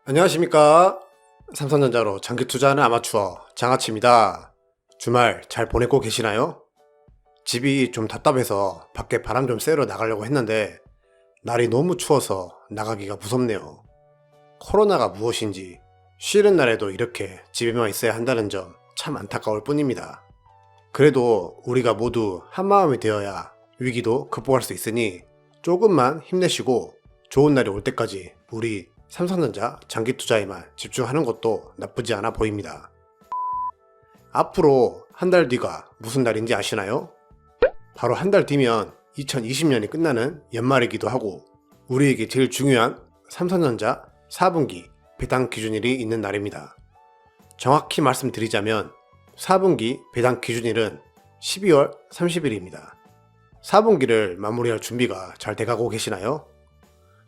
안녕하십니까. 삼성전자로 장기 투자하는 아마추어 장아치입니다. 주말 잘 보내고 계시나요? 집이 좀 답답해서 밖에 바람 좀 쐬러 나가려고 했는데 날이 너무 추워서 나가기가 무섭네요. 코로나가 무엇인지 쉬는 날에도 이렇게 집에만 있어야 한다는 점 참 안타까울 뿐입니다. 그래도 우리가 모두 한마음이 되어야 위기도 극복할 수 있으니 조금만 힘내시고 좋은 날이 올 때까지 우리 삼성전자 장기 투자에만 집중하는 것도 나쁘지 않아 보입니다. 앞으로 한 달 뒤가 무슨 날인지 아시나요? 바로 한 달 뒤면 2020년이 끝나는 연말이기도 하고 우리에게 제일 중요한 삼성전자 4분기 배당 기준일이 있는 날입니다. 정확히 말씀드리자면 4분기 배당 기준일은 12월 30일입니다. 4분기를 마무리할 준비가 잘 돼가고 계시나요?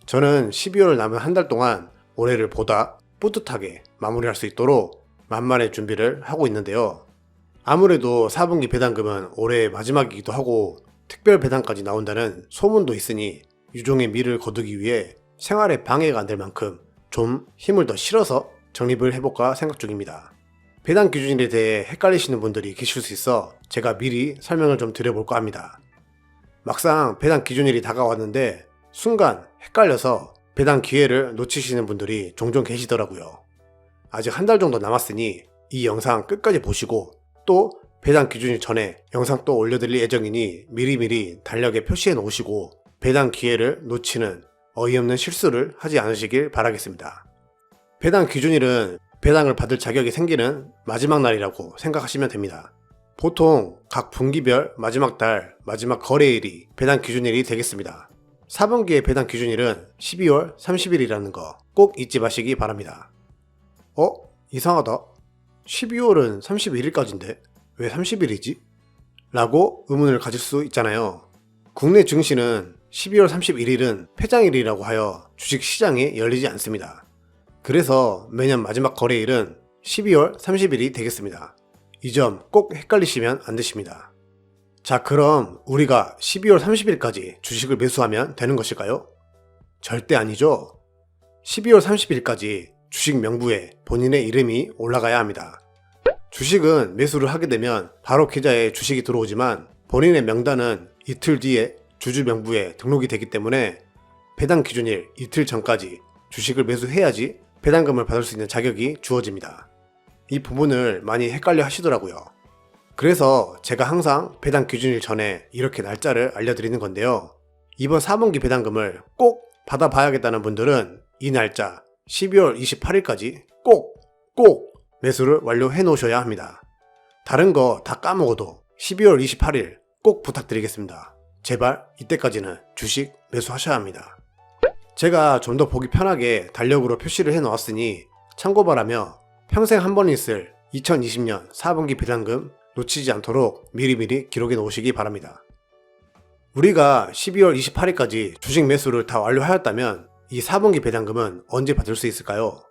저는 12월 남은 한 달 동안 올해를 보다 뿌듯하게 마무리할 수 있도록 만반의 준비를 하고 있는데요. 아무래도 4분기 배당금은 올해의 마지막이기도 하고 특별 배당까지 나온다는 소문도 있으니 유종의 미를 거두기 위해 생활에 방해가 안 될 만큼 좀 힘을 더 실어서 적립을 해볼까 생각 중입니다. 배당 기준일에 대해 헷갈리시는 분들이 계실 수 있어 제가 미리 설명을 좀 드려볼까 합니다. 막상 배당 기준일이 다가왔는데 순간 헷갈려서 배당 기회를 놓치시는 분들이 종종 계시더라고요. 아직 한 달 정도 남았으니 이 영상 끝까지 보시고 또 배당 기준일 전에 영상 또 올려드릴 예정이니 미리미리 달력에 표시해 놓으시고 배당 기회를 놓치는 어이없는 실수를 하지 않으시길 바라겠습니다. 배당 기준일은 배당을 받을 자격이 생기는 마지막 날이라고 생각하시면 됩니다. 보통 각 분기별 마지막 달 마지막 거래일이 배당 기준일이 되겠습니다. 4분기의 배당 기준일은 12월 30일이라는 거 꼭 잊지 마시기 바랍니다. 이상하다. 12월은 31일까지인데 왜 30일이지? 라고 의문을 가질 수 있잖아요. 국내 증시는 12월 31일은 폐장일이라고 하여 주식시장이 열리지 않습니다. 그래서 매년 마지막 거래일은 12월 30일이 되겠습니다. 이 점 꼭 헷갈리시면 안 되십니다. 자, 그럼 우리가 12월 30일까지 주식을 매수하면 되는 것일까요? 절대 아니죠. 12월 30일까지 주식 명부에 본인의 이름이 올라가야 합니다. 주식은 매수를 하게 되면 바로 계좌에 주식이 들어오지만 본인의 명단은 이틀 뒤에 주주 명부에 등록이 되기 때문에 배당 기준일 이틀 전까지 주식을 매수해야지 배당금을 받을 수 있는 자격이 주어집니다. 이 부분을 많이 헷갈려 하시더라고요. 그래서 제가 항상 배당 기준일 전에 이렇게 날짜를 알려드리는 건데요. 이번 4분기 배당금을 꼭 받아봐야겠다는 분들은 이 날짜 12월 28일까지 꼭 매수를 완료해 놓으셔야 합니다. 다른 거 다 까먹어도 12월 28일 꼭 부탁드리겠습니다. 제발 이때까지는 주식 매수하셔야 합니다. 제가 좀 더 보기 편하게 달력으로 표시를 해 놓았으니 참고 바라며 평생 한 번 있을 2020년 4분기 배당금 놓치지 않도록 미리미리 기록해 놓으시기 바랍니다. 우리가 12월 28일까지 주식 매수를 다 완료하였다면 이 4분기 배당금은 언제 받을 수 있을까요?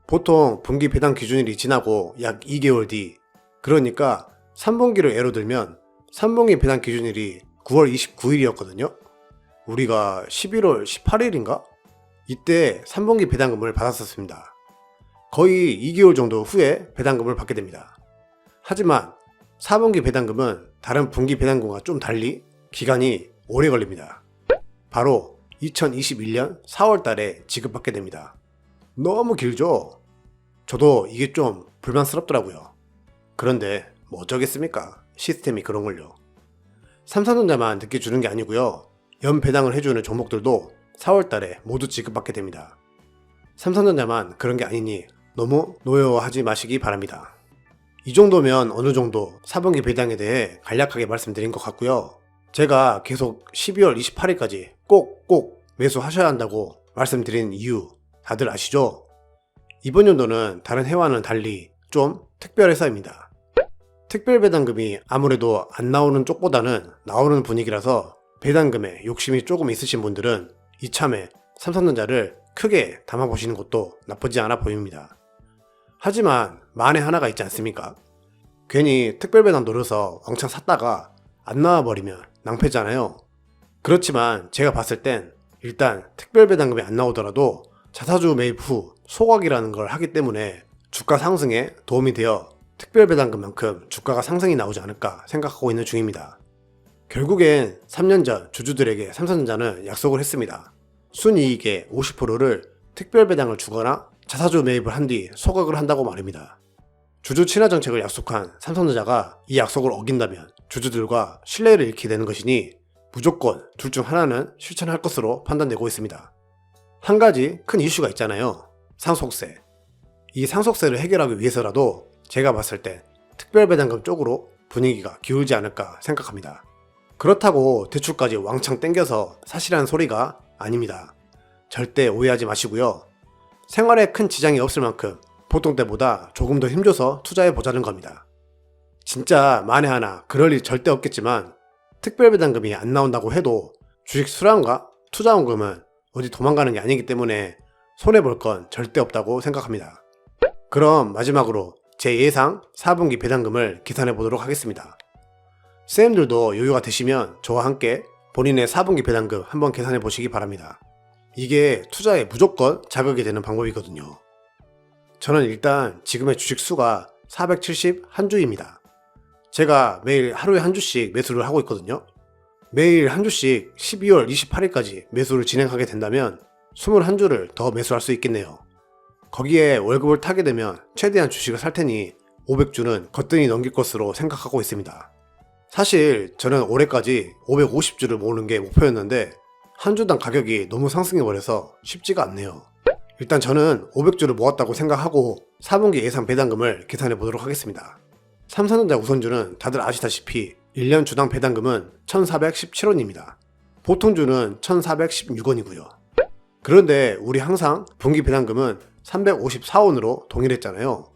보통 분기 배당 기준일이 지나고 약 2개월 뒤, 그러니까 3분기를 예로 들면 3분기 배당 기준일이 9월 29일이었거든요. 우리가 11월 18일인가? 이때 3분기 배당금을 받았었습니다. 거의 2개월 정도 후에 배당금을 받게 됩니다. 하지만 4분기 배당금은 다른 분기 배당금과 좀 달리 기간이 오래 걸립니다. 바로 2021년 4월 달에 지급받게 됩니다. 너무 길죠? 저도 이게 좀 불만스럽더라고요. 그런데 뭐 어쩌겠습니까? 시스템이 그런걸요. 삼성전자만 늦게 주는 게 아니고요. 연 배당을 해주는 종목들도 4월 달에 모두 지급받게 됩니다. 삼성전자만 그런 게 아니니 너무 노여워하지 마시기 바랍니다. 이 정도면 어느 정도 4분기 배당에 대해 간략하게 말씀드린 것 같고요. 제가 계속 12월 28일까지 꼭 매수하셔야 한다고 말씀드린 이유 다들 아시죠? 이번 연도는 다른 해와는 달리 좀 특별해서입니다. 특별 배당금이 아무래도 안 나오는 쪽보다는 나오는 분위기라서 배당금에 욕심이 조금 있으신 분들은 이참에 삼성전자를 크게 담아보시는 것도 나쁘지 않아 보입니다. 하지만 만에 하나가 있지 않습니까? 괜히 특별 배당 노려서 왕창 샀다가 안 나와버리면 낭패잖아요. 그렇지만 제가 봤을 땐 일단 특별 배당금이 안 나오더라도 자사주 매입 후 소각이라는 걸 하기 때문에 주가 상승에 도움이 되어 특별배당금만큼 주가가 상승이 나오지 않을까 생각하고 있는 중입니다. 결국엔 3년 전 주주들에게 삼성전자는 약속을 했습니다. 순이익의 50%를 특별배당을 주거나 자사주 매입을 한 뒤 소각을 한다고 말입니다. 주주 친화 정책을 약속한 삼성전자가 이 약속을 어긴다면 주주들과 신뢰를 잃게 되는 것이니 무조건 둘 중 하나는 실천할 것으로 판단되고 있습니다. 한 가지 큰 이슈가 있잖아요. 상속세. 이 상속세를 해결하기 위해서라도 제가 봤을 때 특별배당금 쪽으로 분위기가 기울지 않을까 생각합니다. 그렇다고 대출까지 왕창 땡겨서 사실한 소리가 아닙니다. 절대 오해하지 마시고요. 생활에 큰 지장이 없을 만큼 보통 때보다 조금 더 힘줘서 투자해보자는 겁니다. 진짜 만에 하나 그럴 일 절대 없겠지만 특별배당금이 안 나온다고 해도 주식 수량과 투자원금은 어디 도망가는 게 아니기 때문에 손해볼 건 절대 없다고 생각합니다. 그럼 마지막으로 제 예상 4분기 배당금을 계산해 보도록 하겠습니다. 쌤들도 여유가 되시면 저와 함께 본인의 4분기 배당금 한번 계산해 보시기 바랍니다. 이게 투자에 무조건 자극이 되는 방법이거든요. 저는 일단 지금의 주식 수가 471주입니다. 제가 매일 하루에 한 주씩 매수를 하고 있거든요. 매일 한 주씩 12월 28일까지 매수를 진행하게 된다면 21주를 더 매수할 수 있겠네요. 거기에 월급을 타게 되면 최대한 주식을 살 테니 500주는 거뜬히 넘길 것으로 생각하고 있습니다. 사실 저는 올해까지 550주를 모으는 게 목표였는데 한 주당 가격이 너무 상승해버려서 쉽지가 않네요. 일단 저는 500주를 모았다고 생각하고 4분기 예상 배당금을 계산해 보도록 하겠습니다. 삼성전자 우선주는 다들 아시다시피 1년 주당 배당금은 1417원입니다. 보통주는 1416원이고요. 그런데 우리 항상 분기 배당금은 354원으로 동일했잖아요.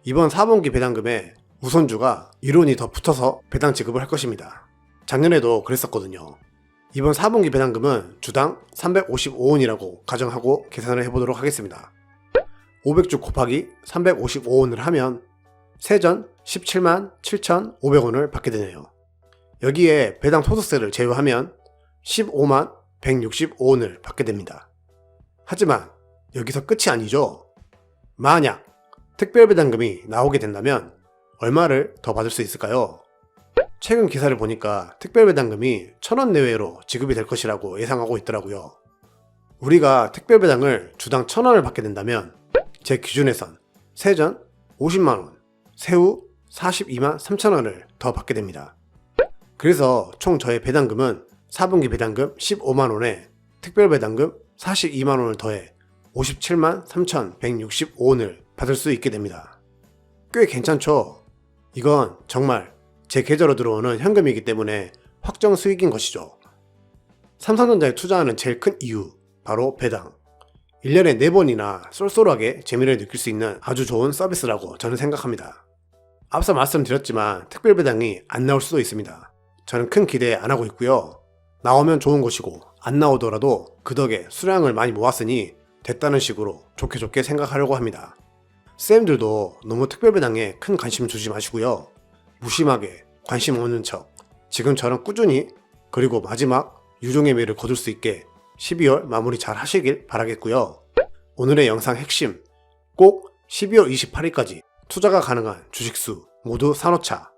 이번 4분기 배당금에 우선주가 1원이 더 붙어서 배당 지급을 할 것입니다. 작년에도 그랬었거든요. 이번 4분기 배당금은 주당 355원이라고 가정하고 계산을 해보도록 하겠습니다. 500주 곱하기 355원을 하면 세전 17만 7,500원을 받게 되네요. 여기에 배당 소득세를 제외하면 15만 165원을 받게 됩니다. 하지만 여기서 끝이 아니죠. 만약 특별배당금이 나오게 된다면 얼마를 더 받을 수 있을까요? 최근 기사를 보니까 특별배당금이 1,000원 내외로 지급이 될 것이라고 예상하고 있더라고요. 우리가 특별배당을 주당 1,000원을 받게 된다면 제 기준에선 세전 50만원, 새우 42만 3천원을 더 받게 됩니다. 그래서 총 저의 배당금은 4분기 배당금 15만원에 특별배당금 42만원을 더해 57만 3,165원을 받을 수 있게 됩니다. 꽤 괜찮죠? 이건 정말 제 계좌로 들어오는 현금이기 때문에 확정 수익인 것이죠. 삼성전자에 투자하는 제일 큰 이유, 바로 배당. 1년에 4번이나 쏠쏠하게 재미를 느낄 수 있는 아주 좋은 서비스라고 저는 생각합니다. 앞서 말씀드렸지만 특별배당이 안 나올 수도 있습니다. 저는 큰 기대 안 하고 있고요. 나오면 좋은 것이고 안 나오더라도 그 덕에 수량을 많이 모았으니 됐다는 식으로 좋게 좋게 생각하려고 합니다. 쌤들도 너무 특별배당에 큰 관심 주지 마시고요. 무심하게 관심 없는 척 지금처럼 꾸준히 그리고 마지막 유종의 미를 거둘 수 있게 12월 마무리 잘 하시길 바라겠고요. 오늘의 영상 핵심, 꼭 12월 28일까지 투자가 가능한 주식수 모두 사놓자.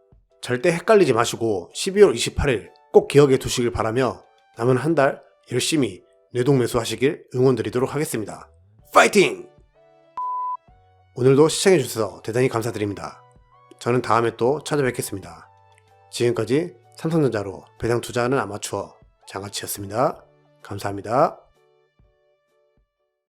절대 헷갈리지 마시고 12월 28일 꼭 기억해 두시길 바라며 남은 한 달 열심히 내동매수 하시길 응원드리도록 하겠습니다. 파이팅! 오늘도 시청해주셔서 대단히 감사드립니다. 저는 다음에 또 찾아뵙겠습니다. 지금까지 삼성전자로 배당 투자하는 아마추어 장아치였습니다. 감사합니다.